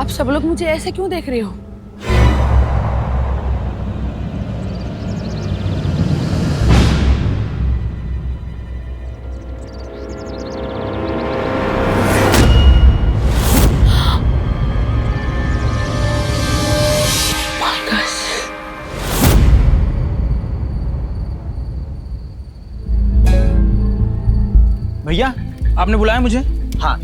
आप सब लोग मुझे ऐसे क्यों देख रहे हो? भैया, आपने बुलाया मुझे? हाँ,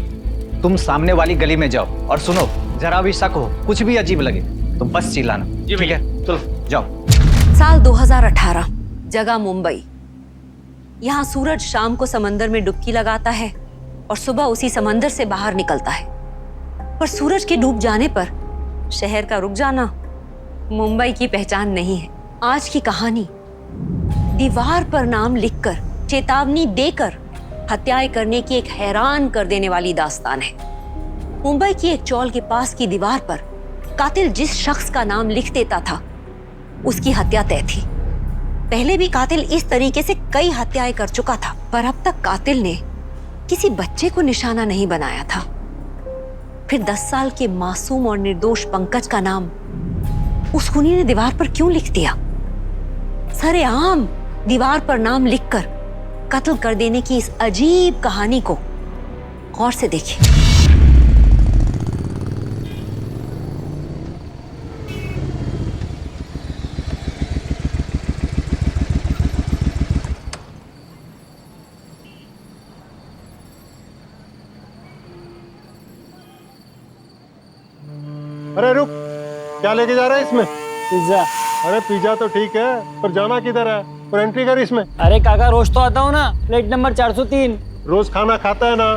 तुम सामने वाली गली में जाओ और सुनो, जरा भी शक हो, कुछ भी अजीब लगे तो बस चिल्लाना। जी ठीक भैया। है, चलो जाओ। साल 2018, जगह मुंबई। यहाँ सूरज शाम को समंदर में डुबकी लगाता है और सुबह उसी समंदर से बाहर निकलता है। पर सूरज के डूब जाने पर शहर का रुक जाना मुंबई की पहचान नहीं है। आज की कहानी दीवार पर नाम लिखकर, चेतावनी देकर हत्याएं करने की एक हैरान कर देने वाली दास्तान है। मुंबई की एक चौल के पास की दीवार पर कातिल जिस शख्स का नाम लिख देता था, उसकी हत्या तय थी। पहले भी कातिल इस तरीके से कई हत्याएं कर चुका था, पर अब तक कातिल ने किसी बच्चे को निशाना नहीं बनाया था। फिर 10 साल के मासूम और निर्दोष पंकज का नाम उस खूनी ने दीवार पर क्यों लिख दिया? सरेआम दीवार पर नाम लिखकर कत्ल कर देने की इस अजीब कहानी को गौर से देखिए। अरे रुक, क्या लेके जा रहा है इसमें? पिज्जा। अरे पिज्जा तो ठीक है, पर जाना किधर है? और एंट्री कर इसमें। अरे काका, रोज तो आता हूँ ना, प्लेट नंबर 403। रोज खाना खाता है ना?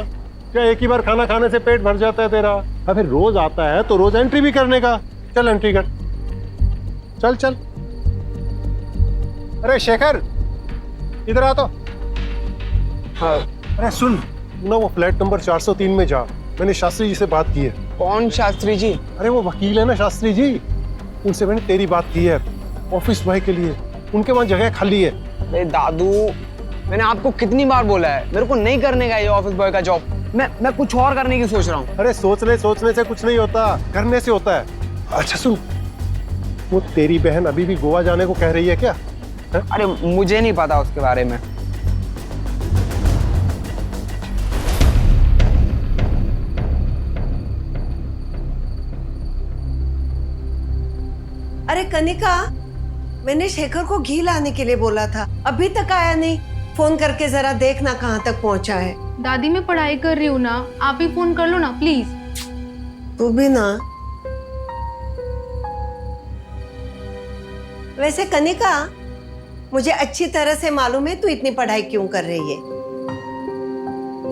क्या एक ही बार खाना खाने से पेट भर जाता है तेरा? अब फिर रोज आता है तो रोज एंट्री भी करने का। चल एंट्री कर, चल चल। अरे शेखर, इधर आ तो। हाँ। अरे सुन ना, वो फ्लैट नंबर 403 में जा, मैंने शास्त्री जी से बात की है। कौन शास्त्री जी? अरे वो वकील है ना शास्त्री जी, उनसे मैंने तेरी बात की है, ऑफिस बॉय के लिए। उनके वहाँ जगह खाली है। अरे दादू, मैंने आपको कितनी बार बोला है, मेरे को नहीं करने का ये ऑफिस बॉय का जॉब। मैं कुछ और करने की सोच रहा हूँ। अरे सोचने से कुछ नहीं होता, करने से होता है। अच्छा सुन, वो तेरी बहन अभी भी गोवा जाने को कह रही है क्या? है? अरे मुझे नहीं पता उसके बारे में। अरे कनिका, मैंने शेखर को घी लाने के लिए बोला था, अभी तक आया नहीं। फोन करके जरा देखना कहाँ तक पहुँचा है। दादी मैं पढ़ाई कर रही हूँ ना, आप ही फोन कर लो ना प्लीज। तू भी ना। वैसे कनिका, मुझे अच्छी तरह से मालूम है तू इतनी पढ़ाई क्यों कर रही है,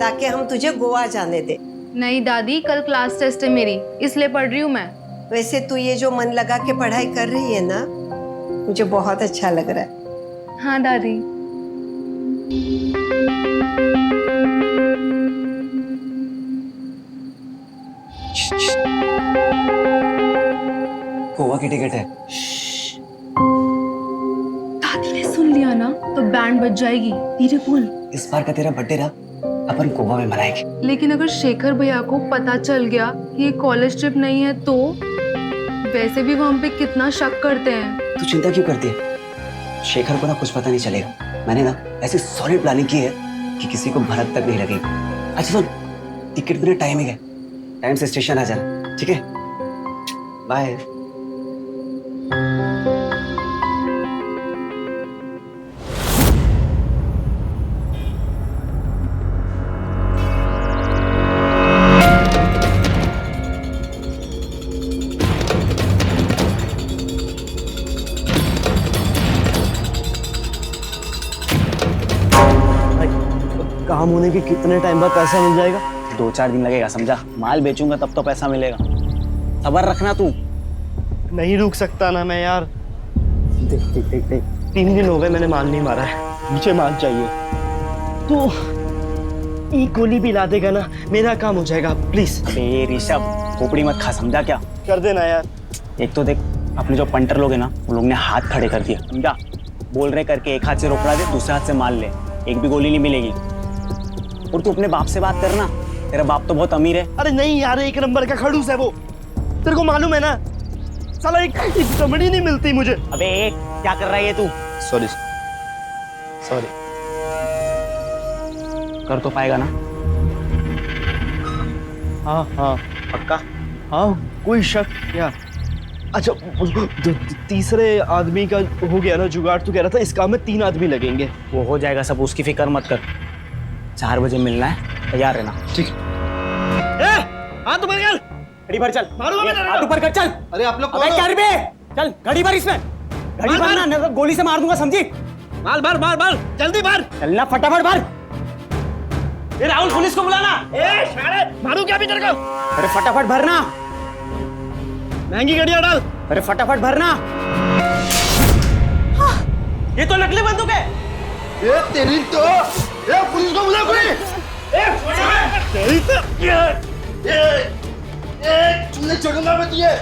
ताकि हम तुझे गोवा जाने दे। नहीं दादी, कल क्लास टेस्ट है मेरी, इसलिए पढ़ रही हूँ मैं। वैसे तू ये जो मन लगा के पढ़ाई कर रही है ना, मुझे बहुत अच्छा लग रहा है। हाँ दादी। गोवा की टिकट है। दादी ने सुन लिया ना तो बैंड बज जाएगी। धीरे बोल। इस बार का तेरा बर्थडे ना अपन गोवा में मनाएंगे। लेकिन अगर शेखर भैया को पता चल गया कि ये कॉलेज ट्रिप नहीं है तो? वैसे भी वो हम पे कितना शक करते हैं। तू चिंता क्यों करती है? शेखर को ना कुछ पता नहीं चलेगा। मैंने ना ऐसी सॉलिड प्लानिंग की है कि किसी को भनक तक नहीं लगेगी। अच्छा सुन, टिकट मेरा टाइमिंग है, टाइम से स्टेशन आ जाना, ठीक है? बाय। काम होने के कितने टाइम बाद पैसा मिल जाएगा? 2-4 दिन लगेगा, समझा? माल बेचूंगा तब तो पैसा मिलेगा। सब्र रखना तू। नहीं रुक सकता ना मैं यार। देख देख देख देख, 3 दिन हो गए मैंने माल नहीं मारा है, मुझे माल चाहिए। तो एक गोली भी ला देगा ना, मेरा काम हो जाएगा। प्लीज। अबे ऋषभ, खोपड़ी मत खा, समझा क्या? कर देना यार। एक तो देख, अपने जो पंटर लोग हैं ना, उन लोग ने हाथ खड़े कर दिया, समझा? बोल रहे करके एक हाथ से रोकड़ा दे, दूसरे हाथ से माल ले, एक भी गोली नहीं मिलेगी। और तू अपने बाप से बात करना, तेरा बाप तो बहुत अमीर है। अरे नहीं यार, एक नंबर का खड़ूस है वो। तेरे को मालूम है ना, साला एक चमड़ी नहीं मिलती मुझे। अबे क्या कर रहा है ये तू? Sorry sorry. कर तो पाएगा ना? हाँ हाँ पक्का? हाँ, कोई शक क्या? अच्छा, तीसरे आदमी का हो गया ना जुगाड़? तू कह रहा था इस काम में 3 आदमी लगेंगे। वो हो जाएगा सब, उसकी फिक्र मत कर। 4 बजे मिलना है, तैयार रहना। ठीक। हाँ तुम्हारे यार गाड़ी भर, चल। मारूंगा मैं तेरे को। हाथ ऊपर कर, चल। अरे आप लोग अबे कर बे, चल गाड़ी भर इसमें। गाड़ी भरना, नहीं तो गोली से मार दूंगा, समझी? मार मार मार मार, जल्दी मार। चलना फटाफट भर। ये राहुल, पुलिस को बुलाना। ए साले, मारूं क्या भी तेरे को? अरे फटाफट भरना। महंगी गाड़ियां डाल। अरे फटाफट भरना। ये तो नकली बंदूक है। ये तेरी तो, ये पुलिस को बुला कोई। तेरी तो तुमने छोड़ूंगा मैं तुझे।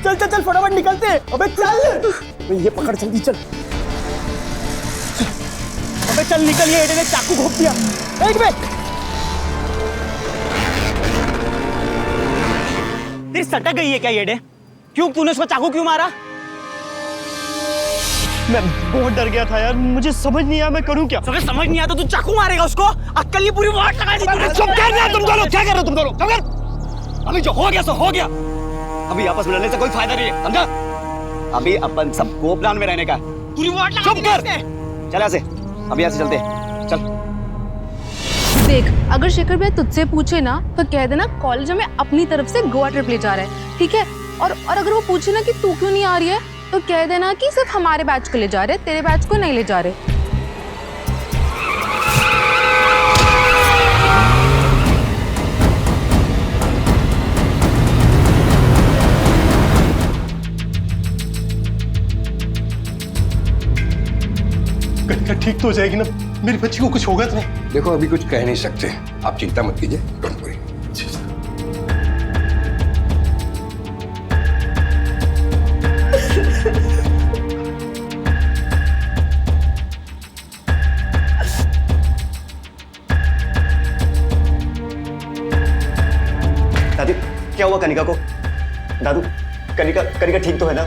चल चल चल, फटाफट निकलते हैं। अबे चल, ये पकड़, जल्दी चल। अबे चल निकल, ये एडे ने चाकू घोंप दिया। एक मिनट, तेरी सटक गई है क्या ये एडे? क्यों, तूने उसको चाकू क्यों मारा? मैं बहुत डर गया था यार, मुझे समझ नहीं आया मैं करूं क्या। तुझे समझ नहीं आता, तू चाकू मारेगा उसको? अक्कल नहीं, पूरी वाट लगा दी तूने। चुप कर यार, तुम दोनों क्या कर रहे हो? तुम दोनों चुप कर। अभी जो हो गया सो हो गया। अभी आपस में लड़ने से कोई फायदा नहीं है, समझा? अभी अपन सबको प्लान में रहने का। पूरी वाट लगा चुप कर। चल यहाँ से, अभी यहाँ से चलते हैं, चल। देख, अगर शेखर भैया तुझसे पूछे ना तो कह देना कॉलेज में अपनी तरफ से गोवा ट्रिप ले जा रहा है, ठीक है? और अगर वो पूछे ना कि तू क्यों नहीं आ रही है तो कह देना कि सिर्फ हमारे बैच को ले जा रहे, तेरे बैच को नहीं ले जा रहे। कनिका ठीक तो हो जाएगी ना? मेरी बच्ची को कुछ होगा तो नहीं? देखो अभी कुछ कह नहीं सकते, आप चिंता मत कीजिए, डोंट वरी। दादी, क्या हुआ कनिका को? दादू, कनिका कनिका ठीक तो है ना?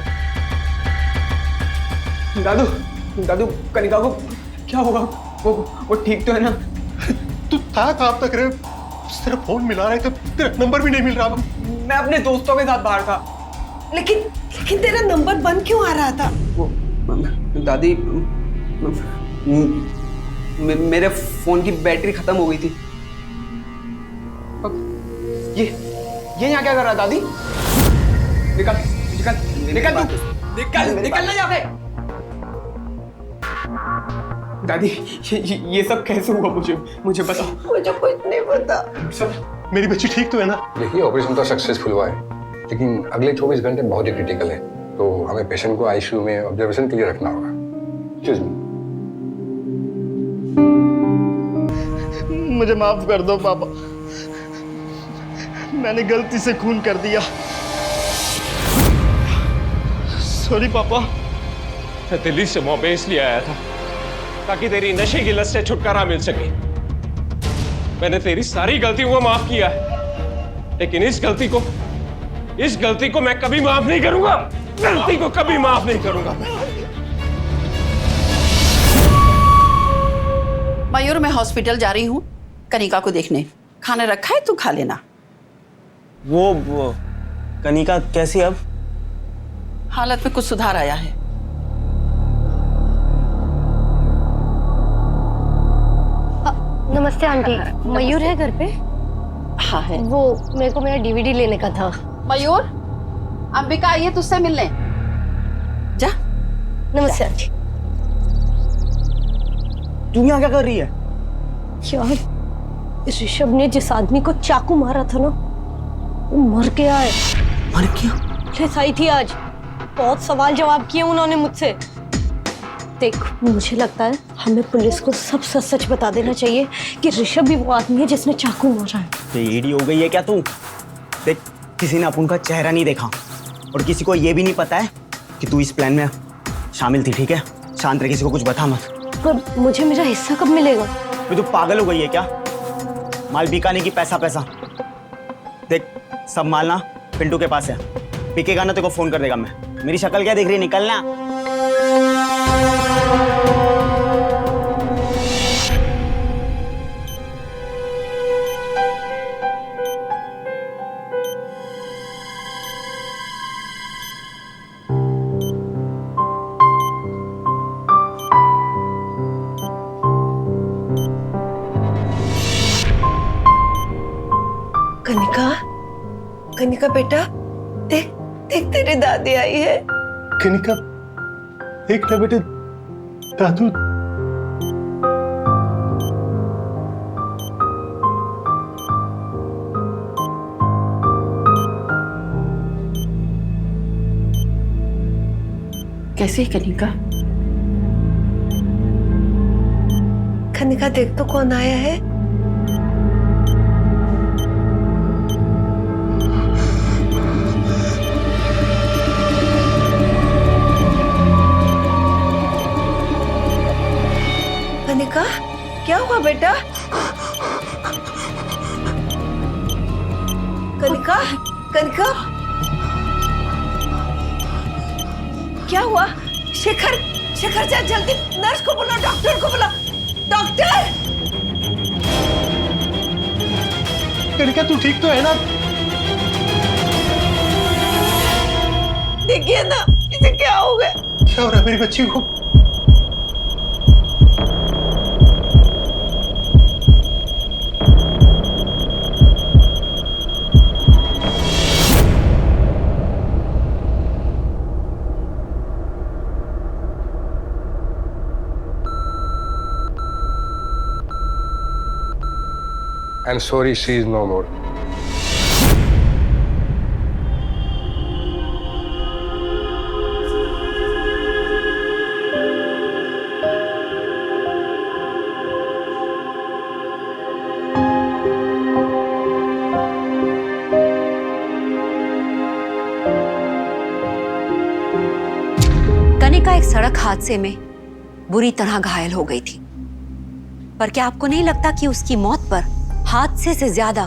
दादू, दादू, कनिका को क्या होगा? वो ठीक तो है ना? तू था कहाँ तक रे? तेरा फोन मिला है, तेरा नंबर भी नहीं मिल रहा। मैं अपने दोस्तों के साथ बाहर था। लेकिन तेरा नंबर बंद क्यों आ रहा था? वो दादी, मेरे फोन की बैटरी खत्म हो गई थी। ये यहाँ क्या कर रहा है दादी? निकल निकल निकल निकल निकल ना यहाँ से। दादी, ये सब कैसे हुआ? मुझे बताओ। मुझे कुछ नहीं पता। मेरी बच्ची ठीक तो है ना? देखिए ऑपरेशन तो सक्सेसफुल हुआ है, लेकिन अगले 24 घंटे बहुत ही क्रिटिकल है, तो हमें पेशेंट को आईसीयू में ऑब्जर्वेशन के लिए रखना होगा। Excuse me. मुझे माफ कर दो पापा, मैंने गलती से खून कर दिया। सॉरी पापा। मैं दिल्ली से बॉम्बे इसलिए आया था ताकि तेरी नशे की लत से छुटकारा मिल सके। मैंने तेरी सारी गलतियों को माफ किया है, लेकिन इस गलती को मैं कभी माफ नहीं करूंगा। गलती को कभी माफ नहीं करूंगा। मयूर, मैं हॉस्पिटल जा रही हूँ कनिका को देखने। खाना रखा है, तू खा लेना। वो कनिका कैसी अब? हालत में कुछ सुधार आया है। नमस्ते आंटी, मयूर है घर पे? हाँ है। वो मेरे को मेरा डीवीडी लेने का था। मयूर, अंबिका आई है तुझसे मिलने, जा। नमस्ते आंटी। तू यहाँ क्या कर रही है? यार, ऋषभ ने जिस आदमी को चाकू मारा था ना, वो मर गया है। मर गया? पुलिस आई थी आज, बहुत सवाल जवाब किए उन्होंने मुझसे। देख, मुझे लगता है हमें पुलिस को सब सच सच बता देना चाहिए कि ऋषभ भी वो आदमी है जिसने चाकू मारा है। तो एडी हो गई है क्या तू? देख, किसी ने अपन का चेहरा नहीं देखा और किसी को ये भी नहीं पता है कि तू इस प्लान में शामिल थी, ठीक है? शांत रह, किसी को कुछ बता मत। पर मुझे मेरा हिस्सा कब मिलेगा? तू पागल हो गई है क्या? माल बिकाने की पैसा पैसा। देख सब माल ना पिंटू के पास है, बिकेगा ना तेरे को फोन कर देगा मैं। मेरी शक्ल क्या दिख रही, निकलना। कनिका, कनिका बेटा, देख देख तेरी दादी आई है। कनिका देख ना बेटे, दादू। कैसे कनिका? कनिका देख तो कौन आया है। कनिका क्या हुआ बेटा? कनिका, कनिका क्या हुआ? शेखर, शेखर जा जल्दी, नर्स को बुलाओ, डॉक्टर को बुलाओ। डॉक्टर! कनिका तू ठीक तो है ना? देखिए ना इसे क्या हो गया। क्या हो रहा है मेरी बच्ची को? I'm sorry, she is no more. Kanika एक सड़क हादसे में बुरी तरह घायल हो गई थी, पर क्या आपको नहीं लगता कि उसकी मौत पर हादसे से ज्यादा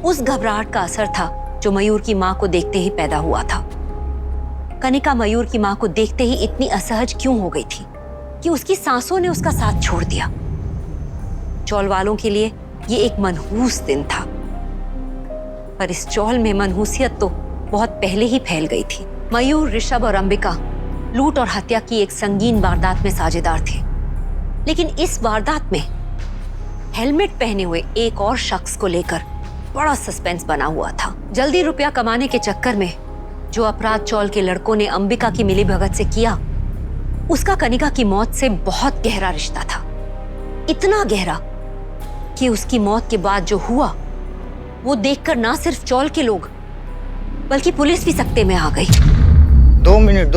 उस घबराहट का असर था जो मयूर की मां को देखते ही पैदा हुआ था। कनिका मयूर की मां को देखते ही इतनी असहज क्यों हो गई थी कि उसकी सांसों ने उसका साथ छोड़ दिया। चौल वालों के लिए ये एक मनहूस दिन था, पर इस चौल में मनहूसियत तो बहुत पहले ही फैल गई थी। मयूर, ऋषभ और अंबिका लूट और हत्या की एक संगीन वारदात में साझेदार थे, लेकिन इस वारदात में हेलमेट पहने हुए एक और शख्स को लेकर बड़ा सस्पेंस बना हुआ था। जल्दी रुपया कमाने के चक्कर में जो अपराध चौल के लड़कों ने अंबिका की मिलीभगत से किया, उसका कनिका की मौत से बहुत गहरा रिश्ता था। इतना गहरा कि उसकी मौत के बाद जो हुआ वो देखकर ना सिर्फ चौल के लोग बल्कि पुलिस भी सकते में आ गई। 2 मिनट।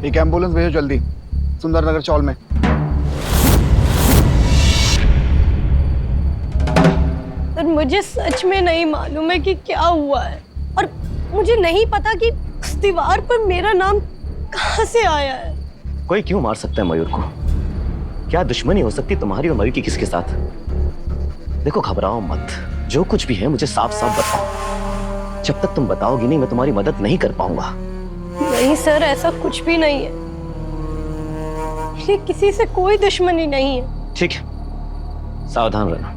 एक एम्बुलेंस भेजो जल्दी, सुंदरनगर चौल में। पर मुझे सच में नहीं मालूम है कि क्या हुआ है, और मुझे नहीं पता कि उस दीवार पर मेरा नाम कहाँ से आया है। कोई क्यों मार सकता है मयूर को? क्या दुश्मनी हो सकती तुम्हारी और मयूर की किसके साथ? देखो घबराओ मत, जो कुछ भी है मुझे साफ साफ बताओ। जब तक तुम बताओगी नहीं मैं तुम्हारी मदद नहीं कर पाऊंगा। नहीं सर, ऐसा कुछ भी नहीं है। मेरी किसी से कोई दुश्मनी नहीं है। ठीक है, सावधान रहना।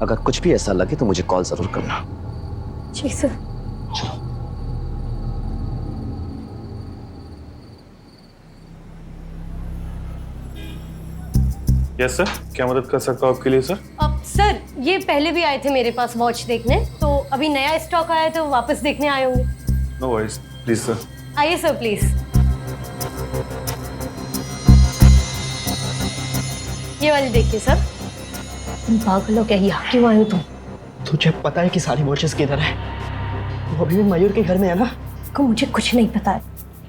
अगर कुछ भी ऐसा लगे तो मुझे कॉल जरूर करना। जी सर। यस सर, क्या मदद कर सकता हूँ आपके लिए सर? अब सर ये पहले भी आए थे मेरे पास वॉच देखने, तो अभी नया स्टॉक आया तो वापस देखने आए होंगे। No worries, please sir. आइए सर प्लीज। ये वाली देखिए सर। तुम पागल हो क्या? यहाँ क्यों आए हो तुम? तुझे पता है कि सारी वॉचेस किधर है? वो अभी भी मयूर के घर में है ना? को मुझे कुछ नहीं पता है,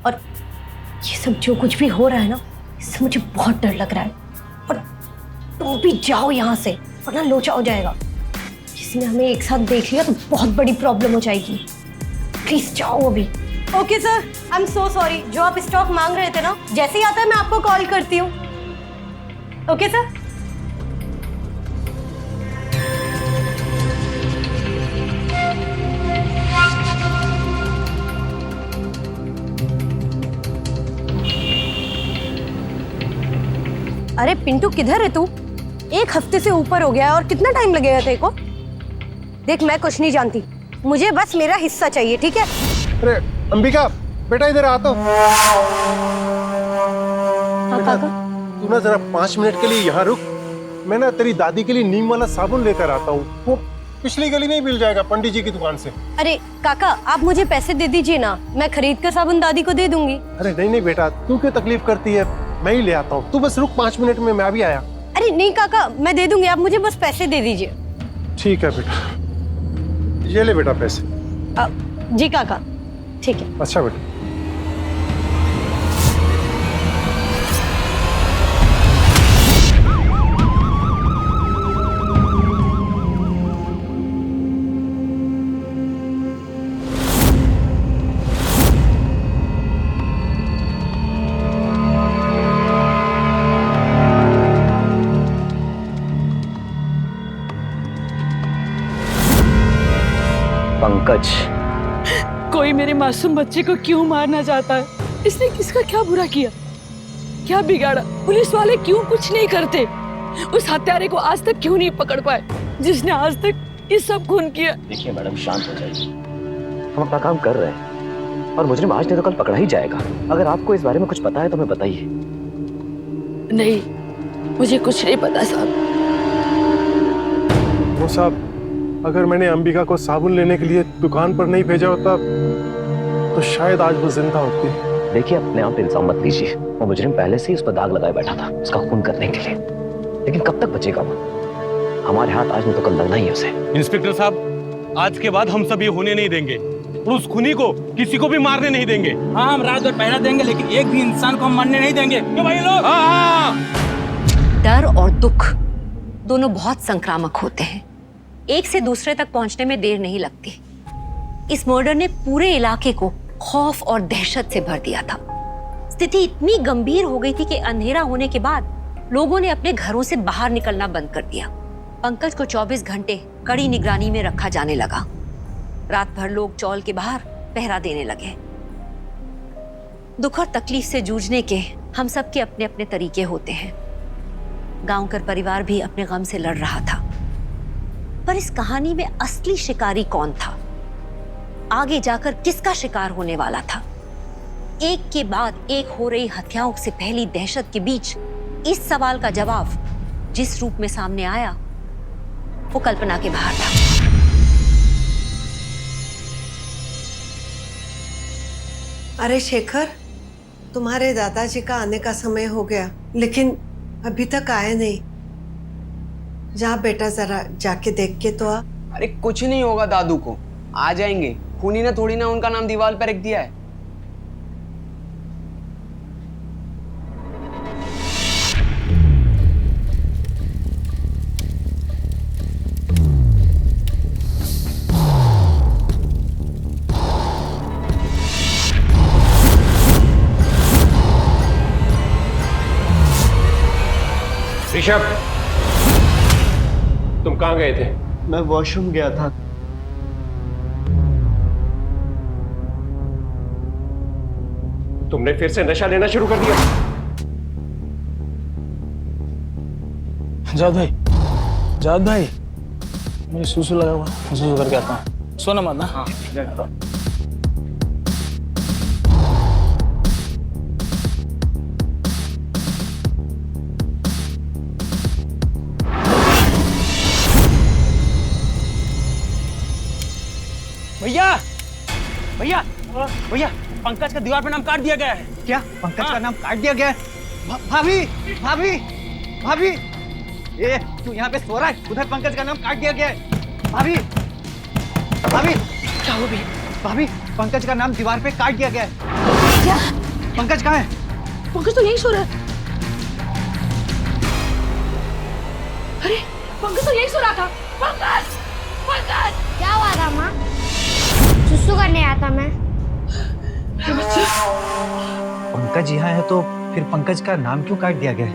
और ये सब जो कुछ भी हो रहा है ना, इससे मुझे बहुत डर लग रहा है। और तुम भी जाओ यहाँ से, वरना लोचा हो जाएगा। ये किसी ने हमें एक साथ देख लिया तो बहुत बड़ी प्रॉब्लम हो जाएगी। प्लीज जाओ अभी। Okay sir, I am so sorry. जो आप स्टॉक मांग रहे थे ना, जैसे ही आता है मैं आपको कॉल करती हूँ। Okay sir. अरे पिंटू, किधर है तू? एक हफ्ते से ऊपर हो गया है और कितना टाइम लगेगा तेरे को? देख, मैं कुछ नहीं जानती, मुझे बस मेरा हिस्सा चाहिए, ठीक है? अरे अंबिका, बेटा इधर आ तो। हाँ काका। तू ना जरा 5 मिनट के लिए यहाँ रुक। मैं ना तेरी दादी के लिए नीम वाला साबुन लेकर आता हूँ। वो पिछली गली में ही मिल जाएगा, पंडित जी की दुकान से। अरे काका, आप मुझे पैसे दे दीजिए ना, मैं खरीद कर साबुन दादी को दे दूंगी। अरे नहीं नहीं बेटा, तू क्यों तकलीफ करती है, मैं ही ले आता हूँ। तू बस रुक 5 मिनट में, मैं अभी आया। अरे नहीं काका, मैं दे दूंगी, आप मुझे बस पैसे दे दीजिए। ठीक है बेटा, ये ले बेटा पैसे। जी काका, ठीक है। अच्छा बेटा। पंकज, कोई मेरे मासूम बच्चे को क्यों मारना चाहता है? इसने किसका क्या बुरा किया, क्या बिगाड़ा? पुलिस वाले क्यों कुछ नहीं करते? उस हत्यारे को आज तक क्यों नहीं पकड़ पाए, जिसने आज तक ये सब खून किया? देखिए मैडम, शांत हो जाइए। हम अपना काम कर रहे हैं और मुजरिम आज नहीं तो कल पकड़ा ही जाएगा। अगर आपको इस बारे में कुछ पता है तो हमें बताइए। नहीं, मुझे कुछ नहीं पता साहब। वो साहब, अगर मैंने अंबिका को साबुन लेने के लिए दुकान पर नहीं भेजा होता तो शायद आज वो जिंदा होती। देखिए, अपने आप इंसान मत लीजिए। वो मुजरिम पहले से ही उस पर दाग लगाए बैठा था, उसका खून करने के लिए। लेकिन कब तक बचेगा वो? हमारे हाथ आज नहीं तो कल लगना ही है उसे। इंस्पेक्टर साहब, आज के बाद हम सब ये होने नहीं देंगे और उस खूनी को किसी को भी मारने नहीं देंगे। हाँ, हम रात भर पहरा देंगे, लेकिन एक भी इंसान को हम मारने नहीं देंगे। क्यों भाई लोग? डर और दुख दोनों बहुत संक्रामक होते हैं। एक से दूसरे तक पहुंचने में देर नहीं लगती। इस मर्डर ने पूरे इलाके को खौफ और दहशत से भर दिया था। स्थिति इतनी गंभीर हो गई थी कि अंधेरा होने के बाद लोगों ने अपने घरों से बाहर निकलना बंद कर दिया। पंकज को 24 घंटे कड़ी निगरानी में रखा जाने लगा। रात भर लोग चौल के बाहर पहरा देने लगे। दुख और तकलीफ से जूझने के हम सब के अपने अपने तरीके होते हैं। गांवकर परिवार भी अपने गम से लड़ रहा था। पर इस कहानी में असली शिकारी कौन था? आगे जाकर किसका शिकार होने वाला था? एक के बाद एक हो रही हत्याओं से पहली दहशत के बीच इस सवाल का जवाब जिस रूप में सामने आया वो कल्पना के बाहर था। अरे शेखर, तुम्हारे दादाजी का आने का समय हो गया, लेकिन अभी तक आए नहीं। जा बेटा, जरा जाके देख के तो आ। अरे कुछ नहीं होगा दादू को, आ जाएंगे। खूनी ने थोड़ी ना उनका नाम दीवार पर लिख दिया है। ऋषभ, तुम कहाँ गए थे? मैं वॉशरूम गया था। तुमने फिर से नशा लेना शुरू कर दिया? जाद भाई, मुझे सूसू लगा हुआ, मैं सूसू करके आता हूँ। सोना मत ना। हाँ, भैया भैया भैया, पंकज का दीवार पे नाम काट दिया गया है। क्या? पंकज का नाम काट दिया गया है? भाभी भाभी भाभी, ये तू यहाँ पे सो रहा है? उधर पंकज का नाम काट दिया गया है। भाभी भाभी, क्या हुआ भाई? भाभी, पंकज का नाम दीवार पे काट दिया गया है। क्या? पंकज कहाँ है? पंकज तो यही सो रहा है। अरे पंकज तो यही सो रहा था। पंकज! क्या हुआ था माँ? सुसु करने आया था मैं। पंकज यहाँ है तो फिर पंकज का नाम क्यों काट दिया गया है?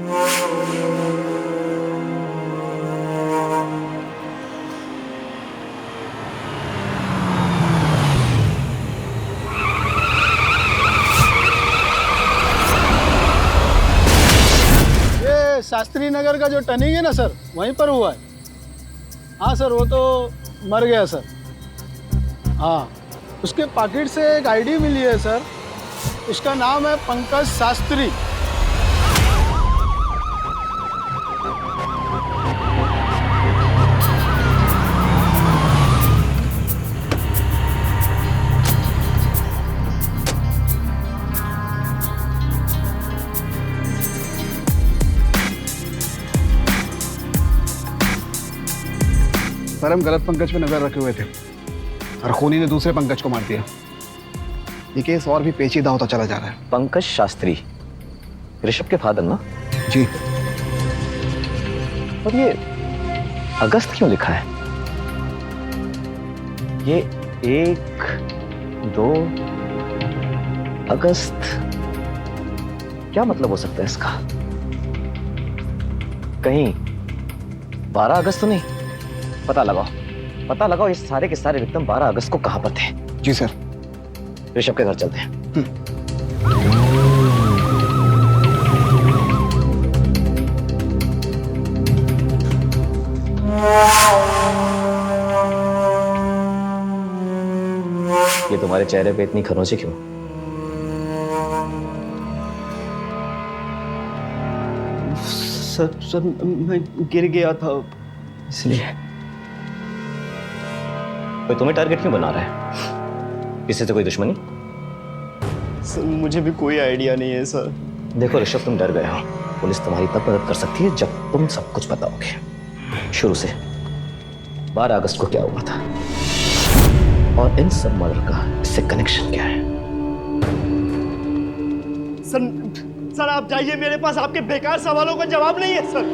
ये शास्त्री नगर का जो टर्निंग है ना सर, वहीं पर हुआ है। हाँ सर, वो तो मर गया सर। हाँ, उसके पॉकेट से एक आईडी मिली है सर, उसका नाम है पंकज शास्त्री। सर, हम गलत पंकज पे नजर रखे हुए थे और खूनी ने दूसरे पंकज को मार दिया। ये केस और भी पेचीदा होता चला जा रहा है। पंकज शास्त्री, ऋषभ के फादर ना? जी। और ये अगस्त क्यों लिखा है? ये 1-2 अगस्त, क्या मतलब हो सकता है इसका? कहीं 12 अगस्त तो नहीं? पता लगाओ ये सारे के सारे विक्टिम 12 अगस्त को कहां पर थे। जी सर। ऋषभ के घर चलते हैं। ये तुम्हारे चेहरे पे इतनी खरोंचे क्यों? सर मैं गिर गया था इसलिए। कोई तुम्हें टारगेट क्यों बना रहा है? किसी से कोई दुश्मनी? सर मुझे भी कोई आइडिया नहीं है सर। देखो ऋषभ, तुम डर गए हो। पुलिस तुम्हारी तब मदद कर सकती है जब तुम सब कुछ बताओगे। शुरू से 12 अगस्त को क्या हुआ था और इन सब मर्डर का इससे कनेक्शन क्या है? सर आप जाइए, मेरे पास आपके बेकार सवालों का जवाब नहीं है सर।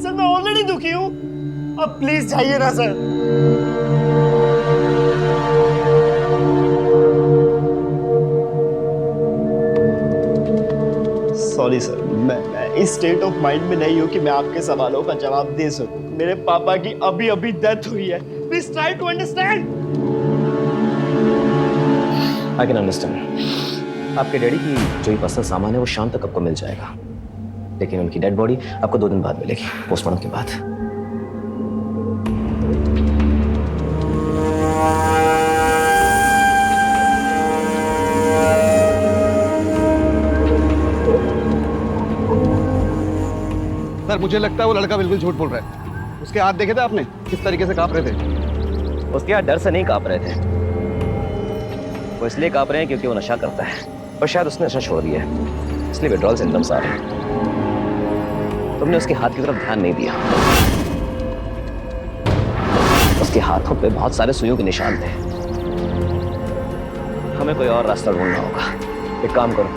सर मैं ऑलरेडी दुखी हूं, अब प्लीज जाइए ना सर। सॉरी सर, मैं इस स्टेट ऑफ माइंड में नहीं हूं कि मैं आपके सवालों का जवाब दे सकूं। मेरे पापा की अभी अभी डेथ हुई है, please try to understand. I can understand. आपके डैडी की जो ये पर्सनल सामान है वो शाम तक आपको मिल जाएगा, लेकिन उनकी डेड बॉडी आपको 2 दिन बाद मिलेगी, पोस्टमार्टम के बाद। सर, मुझे लगता है वो लड़का बिल्कुल झूठ बोल रहा है। उसके हाथ देखे थे आपने किस तरीके से कांप रहे थे? उसके हाथ डर से नहीं कांप रहे थे, वो इसलिए कांप रहे हैं क्योंकि वो नशा करता है, और शायद उसने नशा छोड़ दिया है, इसलिए विड्रॉल सिम्टम्स आ रहे हैं। तुमने उसके हाथ की तरफ ध्यान नहीं दिया। उसके हाथों पे बहुत सारे सुइयों के निशान थे। हमें कोई और रास्ता ढूंढना होगा। एक काम करो,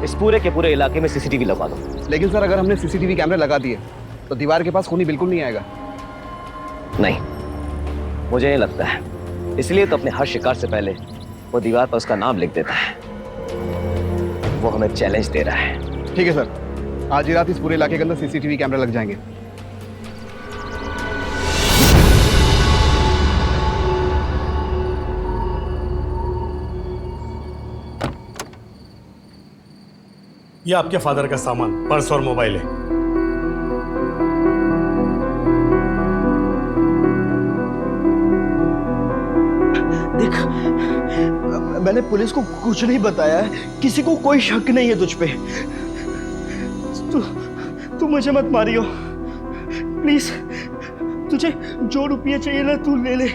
इस पूरे के पूरे इलाके में सीसीटीवी लगवा दो। लेकिन सर, अगर हमने सीसीटीवी कैमरे लगा दिए तो दीवार के पास खूनी बिल्कुल नहीं आएगा। नहीं, मुझे नहीं लगता है। इसलिए तो अपने हर शिकार से पहले वो दीवार पर उसका नाम लिख देता है। वो हमें चैलेंज दे रहा है। ठीक है सर, आज ही रात इस पूरे इलाके के अंदर सीसीटीवी कैमरे लग जाएंगे। ये आपके फादर का सामान, पर्स और मोबाइल है। देख, मैंने पुलिस को कुछ नहीं बताया है, किसी को कोई शक नहीं है तुझ पे। तू मुझे मत मारियो प्लीज। तुझे जो रुपये चाहिए ना तू ले ले,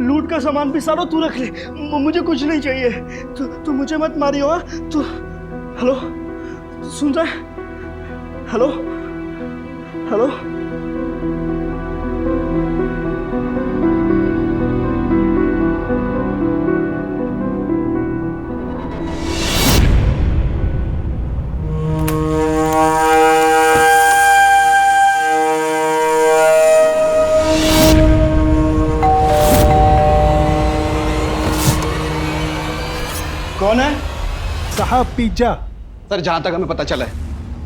लूट का सामान भी सारा तू रख ले, मुझे कुछ नहीं चाहिए। तू मुझे मत मारियो। हाँ, तू हेलो सुन रहा है? हेलो हेलो कौन है साहब? पिज्जा। सर जहाँ तक हमें पता चला है,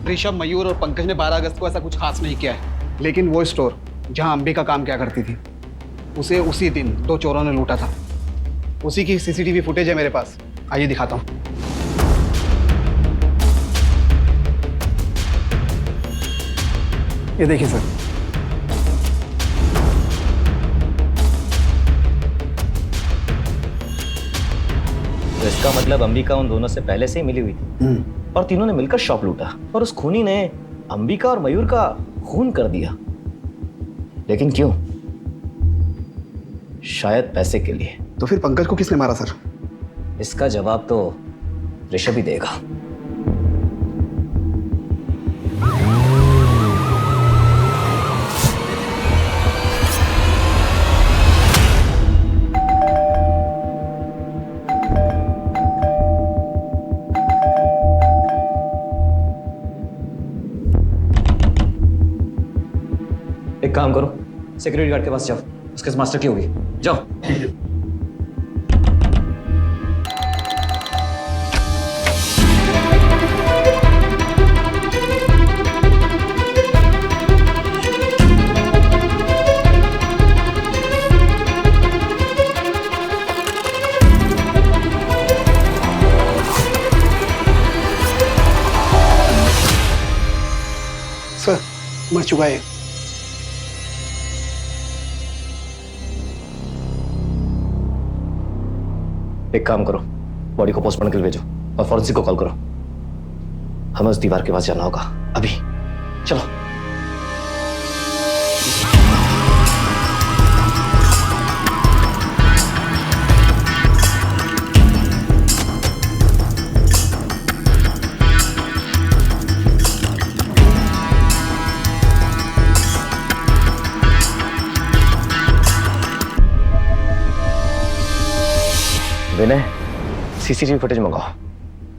ऋषभ, मयूर और पंकज ने 12 अगस्त को ऐसा कुछ खास नहीं किया है। लेकिन वो स्टोर जहाँ अंबिका काम किया करती थी, उसे उसी दिन 2 चोरों ने लूटा था। उसी की सीसीटीवी फुटेज है मेरे पास, आइए दिखाता हूँ। ये देखिए सर। तो इसका मतलब अंबिका उन दोनों से पहले से ही मिली हुई थी और तीनों ने मिलकर शॉप लूटा और उस खूनी ने अंबिका और मयूर का खून कर दिया। लेकिन क्यों? शायद पैसे के लिए। तो फिर पंकज को किसने मारा सर? इसका जवाब तो ऋषभ ही देगा। एक काम करो, सिक्योरिटी गार्ड के पास जाओ, उसके मास्टर की होगी, जाओ। सर मर चुका है। एक काम करो, बॉडी को पोस्टमार्टम के लिए भेजो और फॉरेंसिक को कॉल करो। हमें उस दीवार के पास जाना होगा अभी। चलो। विनय, सीसीटीवी फुटेज मंगाओ,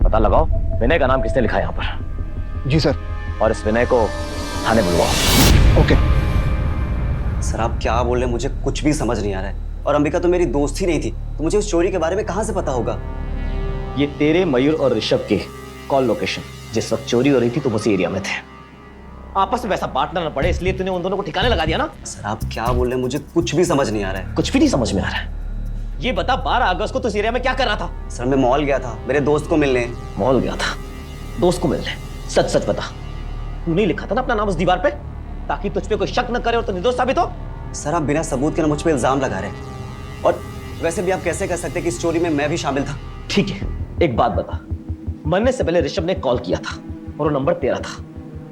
पता लगाओ विनय का नाम किसने लिखा है यहाँ पर। जी सर। और इस विनय को थाने बुलवाओ। ओके। सर आप क्या बोल रहे हैं, मुझे कुछ भी समझ नहीं आ रहा है। और अंबिका तो मेरी दोस्त ही नहीं थी, तो मुझे उस चोरी के बारे में कहाँ से पता होगा? ये तेरे, मयूर और ऋषभ की कॉल लोकेशन, जिस वक्त चोरी हो रही थी तुम उसी एरिया में थे। आपस में वैसा बांटना न पड़े इसलिए तूने उन दोनों को ठिकाने लगा दिया ना। सर आप क्या बोल रहे हैं, मुझे कुछ भी समझ नहीं आ रहा है। कुछ भी नहीं समझ में आ रहा है? ये बता, 12 अगस्त को तू इस एरिया में क्या कर रहा था? सर मैं मॉल गया था, मेरे दोस्त को मिलने। मॉल गया था, दोस्त को मिलने? सच सच बता, तू नहीं लिखा था ना अपना नाम उस दीवार पे ताकि तुझ पे कोई शक न करे और तो निर्दोष साबित हो? सर आप बिना सबूत के ना मुझ पे इल्जाम लगा रहे हैं। और वैसे भी आप कैसे कह सकते हैं कि इस चोरी में मैं भी शामिल था? ठीक है, एक बात बता, मरने से पहले ऋषभ ने कॉल किया था और वो नंबर तेरा था।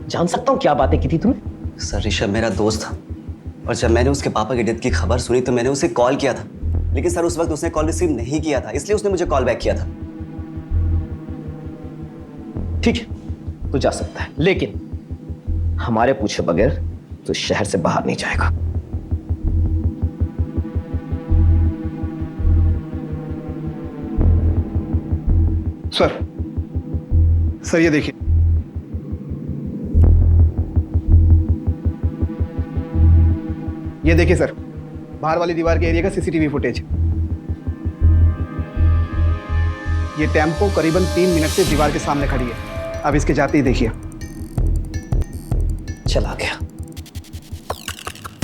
जान सकता हूँ क्या बातें की थी तूने? सर ऋषभ मेरा दोस्त था और जब मैंने उसके पापा की डेथ की खबर सुनी तो मैंने उसे कॉल किया था। लेकिन सर उस वक्त उसने कॉल रिसीव नहीं किया था, इसलिए उसने मुझे कॉल बैक किया था। ठीक है, तू जा सकता है, लेकिन हमारे पूछे बगैर तू शहर से बाहर नहीं जाएगा। सर ये देखिए। ये देखिए सर, बाहर वाली दीवार के एरिया का सीसीटीवी फुटेज। ये टेम्पो करीबन 3 मिनट से दीवार के सामने खड़ी है। अब इसके जाते ही देखिए। चला गया,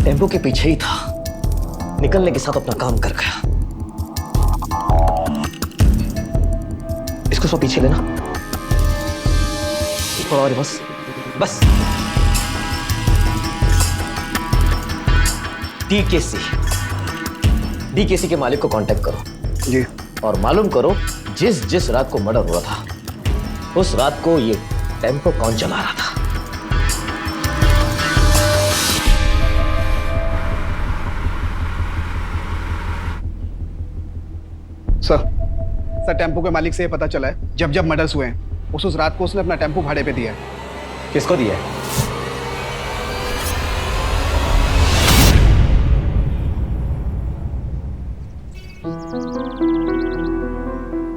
टेम्पो के पीछे ही था, निकलने के साथ अपना काम कर गया। इसको सो पीछे लेना और बस बस। डीकेसी के मालिक को कांटेक्ट करो जी, और मालूम करो जिस रात को मर्डर हुआ था उस रात को ये टेम्पो कौन चला रहा था। सर टेम्पो के मालिक से ये पता चला है जब मर्डर्स हुए हैं उस रात को उसने अपना टेम्पो भाड़े पे दिया है। किसको दिया है?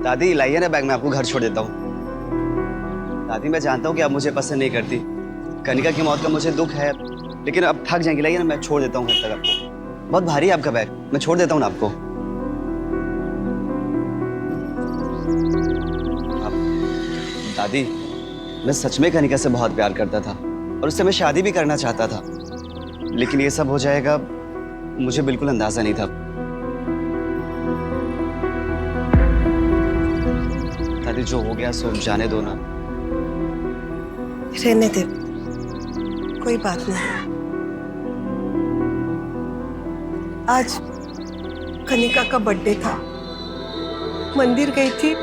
दादी लाइए ना बैग, मैं आपको घर छोड़ देता हूँ। दादी मैं जानता हूँ कि आप मुझे पसंद नहीं करती, कनिका की मौत का मुझे दुख है, लेकिन अब थक जाएंगी। लाइए ना, मैं छोड़ देता हूँ घर तक आपको। बहुत भारी है आपका बैग, मैं छोड़ देता हूँ ना आपको। दादी, मैं सच में कनिका से बहुत प्यार करता था और उससे मैं शादी भी करना चाहता था, लेकिन ये सब हो जाएगा मुझे बिल्कुल अंदाजा नहीं था। दादी, जो हो गया सो जाने दो ना। रहने दे, कोई बात नहीं। आज कनिका का बर्थडे था, मंदिर गई थी।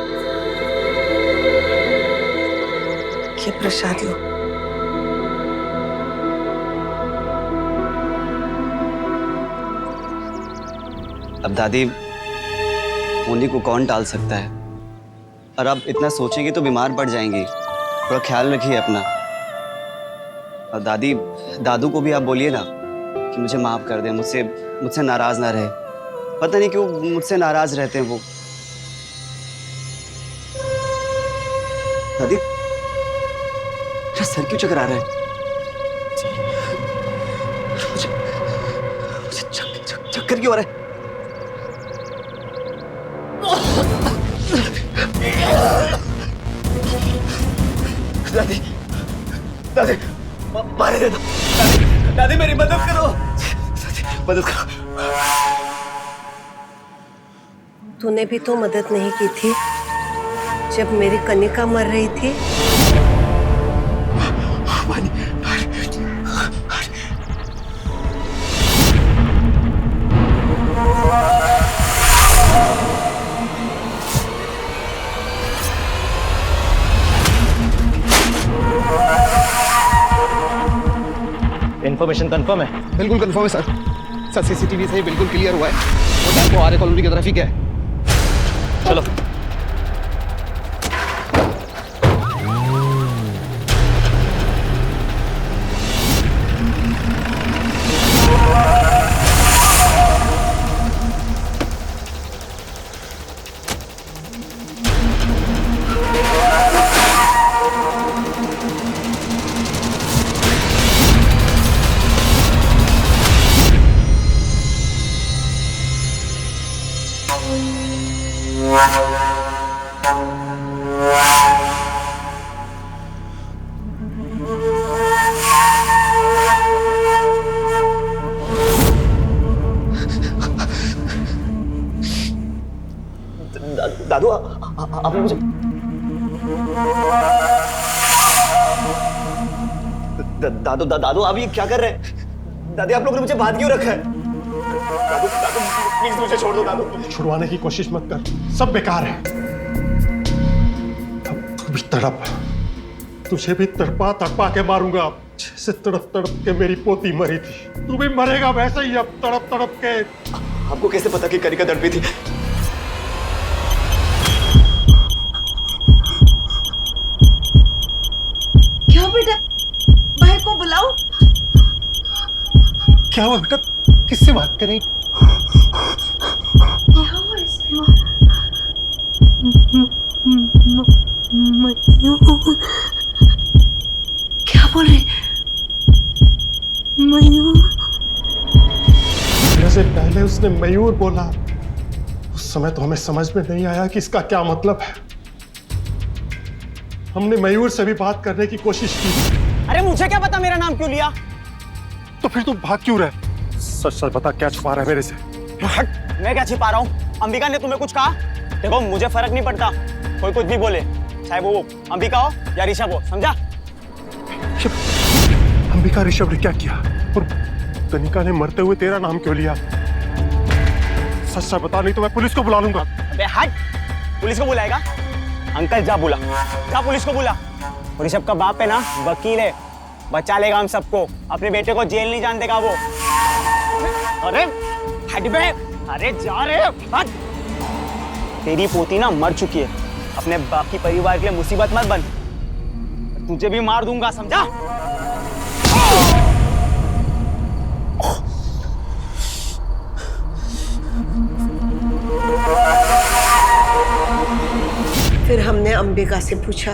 ये प्रसाद लो। अब दादी, होनी को कौन टाल सकता है, और अब इतना सोचेंगी तो बीमार पड़ जाएंगी। थोड़ा ख्याल रखिए अपना। और दादी, दादू को भी आप बोलिए ना कि मुझे माफ कर दें, मुझसे नाराज ना रहे। पता नहीं क्यों मुझसे नाराज रहते हैं वो। दादी, मेरा सर क्यों चकरा रहा है? मुझे चक्कर क्यों आ रहा है? दादी, दादी, मारे दे दो। दादी, मेरी मदद करो। मदद करो। तूने भी तो मदद नहीं की थी जब मेरी कनिका मर रही थी। इन्फॉर्मेशन कंफर्म है? बिल्कुल कंफर्म है सर। सर, सीसीटीवी से ही बिल्कुल क्लियर हुआ है। वो टैंपो आर्य कॉलोनी की तरफ ही गया है। चलो। दादू, आपने मुझे दादू, आप ये क्या कर रहे हैं? दादी, आप लोगों ने मुझे बांध क्यों रखा है? दादू, प्लीज मुझे छोड़ दो। दादू, छुड़वाने की कोशिश मत कर, सब बेकार है। अब तू भी तड़प, तुझे भी तड़पा तड़पा के मारूंगा, जैसे तड़प तड़प के मेरी पोती मरी थी। तू भी मरेगा वैसे ही, अब तड़प तड़प के। आपको कैसे पता कि कनिका तड़पी थी? क्या बेटा, भाई को बुलाओ। क्या हुआ बेटा, किससे बात कर रही? क्या हुआ इसमें? क्या बोल रहे? मयूर। से पहले उसने मयूर बोला। उस समय तो हमें समझ में नहीं आया कि इसका क्या मतलब है। हमने मयूर से भी बात करने की कोशिश की। अरे मुझे क्या पता मेरा नाम क्यों लिया? तो फिर तू भाग क्यों रहे? सच सच बता, क्या छुपा रहा है मेरे से? हट, मैं क्या छिपा रहा हूँ? अंबिका ने तुम्हें कुछ कहा? देखो, मुझे फर्क नहीं पड़ता, कोई कुछ भी बोले, चाहे वो अंबिका हो या ऋषभ हो, समझा? अंबिका ऋषभ ने क्या किया? और कनिका ने मरते हुए तेरा नाम क्यों लिया? सच सच बता, नहीं तो मैं पुलिस को बुला लूंगा। अबे हट, पुलिस को बुलाएगा? अंकल जा बुला, जा पुलिस को बुला। ऋषभ का बाप है ना, वकील है, बचा लेगा हम सबको। अपने बेटे को जेल नहीं जाने देगा वो। अरे हट बे, अरे जा रे, हट। तेरी पोती ना मर चुकी है, अपने बाकी परिवार के लिए मुसीबत मत बन, तुझे भी मार दूंगा, समझा? फिर हमने अंबिका से पूछा,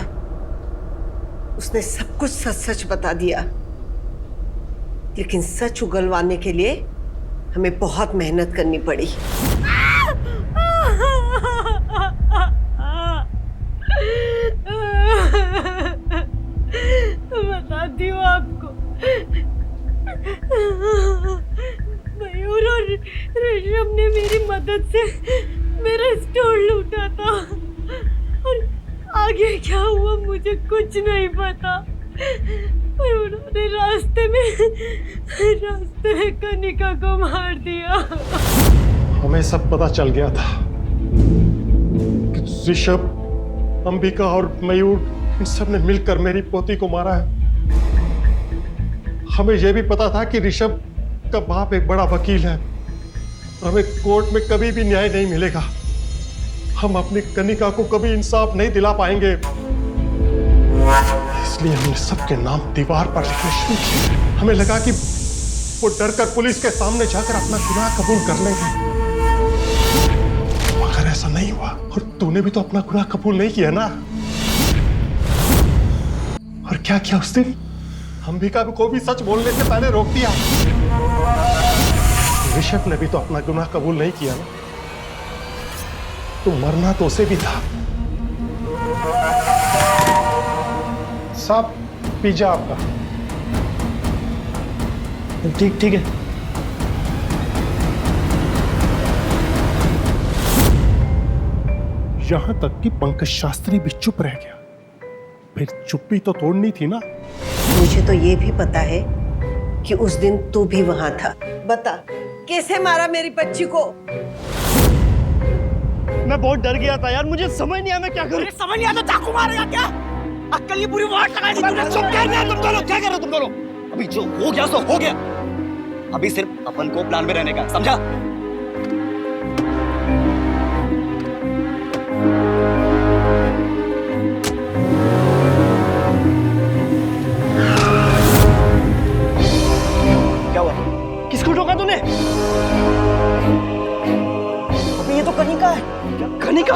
उसने सब कुछ सच सच बता दिया। लेकिन सच उगलवाने के लिए हमें बहुत मेहनत करनी पड़ी। आगे क्या हुआ मुझे कुछ नहीं पता, पर उन्होंने रास्ते में कनिका को मार दिया। हमें सब पता चल गया था कि ऋषभ, अंबिका और मयूर इन सब ने मिलकर मेरी पोती को मारा है। हमें यह भी पता था कि ऋषभ का बाप एक बड़ा वकील है और हमें कोर्ट में कभी भी न्याय नहीं मिलेगा। हम अपनी कनिका को कभी इंसाफ नहीं दिला पाएंगे, इसलिए हमने सबके नाम दीवार पर लिखने शुरू किए। हमें लगा कि वो डरकर पुलिस के सामने जाकर अपना गुनाह कबूल कर लेंगे, मगर ऐसा नहीं हुआ। और तूने भी तो अपना गुनाह कबूल नहीं किया ना। और क्या किया उस दिन? अंबिका को भी सच बोलने से पहले रोक दिया। ऋषभ ने भी तो अपना गुनाह कबूल नहीं किया ना। तो मरना तो उसे भी था। साहब पिज्जा आपका। ठीक है। यहां तक कि पंकज शास्त्री भी चुप रह गया। फिर चुप्पी तो तोड़नी थी ना। मुझे तो ये भी पता है कि उस दिन तू भी वहां था। बता कैसे मारा मेरी बच्ची को? मैं बहुत डर गया था यार, मुझे समझ नहीं आया मैं क्या करूं। समझ नहीं आया तो चाकू मारेगा क्या? अक्कल की पूरी वाट लगाई थी तूने। चुप कर रहे तुम दोनों, क्या कर रहे हो तुम दोनों? अभी जो हो गया सो हो गया। अभी सिर्फ अपन को प्लान में रहने का, समझा? क्या हुआ? किसको ठोका तूने? अभी ये तो कनिका है। क्या कनिका?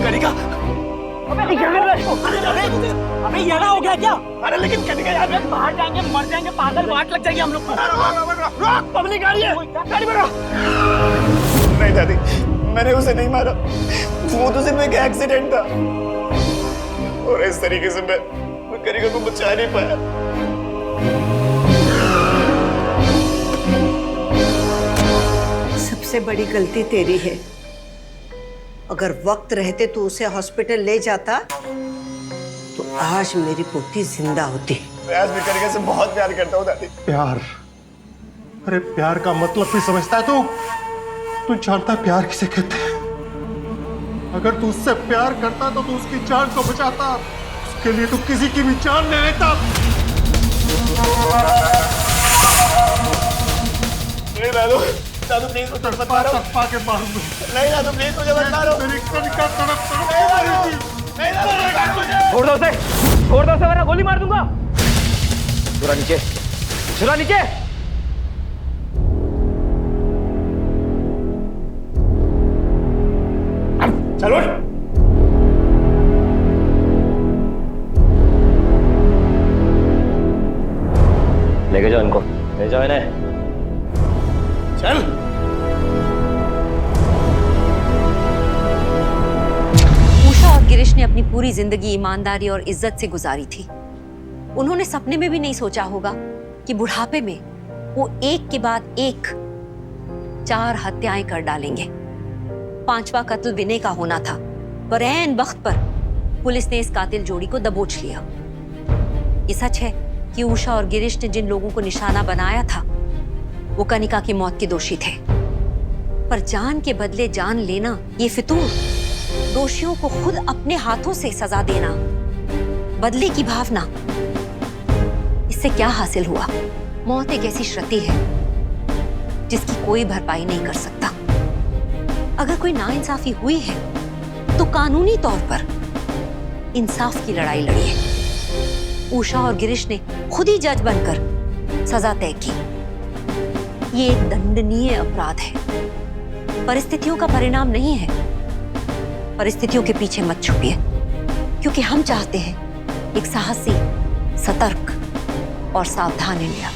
कनिका? अबे क्या कर रहा है? अबे ये हो गया क्या? अरे लेकिन कनिका यार, बाहर जाएंगे, मर जाएंगे, पागल, वाट लग जाएगी हम लोग को। पब्लिक गाड़ी है, गाड़ी में रहो। नहीं दादी, मैंने उसे नहीं मारा। वो तो सिर्फ एक एक्सीडेंट था और इस तरीके से मैं कनिका को बचा नहीं पाया। सबसे बड़ी गलती तेरी है। अगर वक्त रहते तो उसे हॉस्पिटल ले जाता तो आज मेरी पोती जिंदा होती। मैं आज भी कनिका से बहुत प्यार करता हूँ दादी। प्यार? अरे प्यार का मतलब भी समझता है तू? तू जानता है प्यार किसे कहते हैं? अगर तू उससे प्यार करता तो तू उसकी जान को बचाता। उसके लिए तू किसी की भी जान ले लेता। नहीं दादू, दादू प्लीज मुझे मत मारो। तड़पा के मारूंगा। नहीं दादू प्लीज मुझे मत मारो। मेरी कनिका तड़प नहीं दादू, छोड़ दो उसे, छोड़ दो उसे वरना गोली मार दूंगा। छुरा नीचे, छुरा नीचे। चलो लेके जाओ इनको, ले जाओ इन्हें। चल। उषा और गिरीश ने अपनी पूरी जिंदगी ईमानदारी और इज्जत से गुजारी थी। उन्होंने सपने में भी नहीं सोचा होगा कि बुढ़ापे में वो एक के बाद एक 4 हत्याएं कर डालेंगे। 5वां कत्ल विनय का होना था, पर ऐन वक्त पर पुलिस ने इस कातिल जोड़ी को दबोच लिया। ये सच है कि उषा और गिरीश ने जिन लोगों को निशाना बनाया था वो कनिका की मौत के दोषी थे, पर जान के बदले जान लेना ये फितूर, दोषियों को खुद अपने हाथों से सजा देना, बदले की भावना, इससे क्या हासिल हुआ? मौत एक ऐसी श्रुति है जिसकी कोई भरपाई नहीं कर सकता। अगर कोई नाइंसाफी हुई है तो कानूनी तौर पर इंसाफ की लड़ाई लड़ी है। उषा और गिरीश ने खुद ही जज बनकर सजा तय की। ये एक दंडनीय अपराध है, परिस्थितियों का परिणाम नहीं है। परिस्थितियों के पीछे मत छुपिए, क्योंकि हम चाहते हैं एक साहसी, सतर्क और सावधान इंडिया।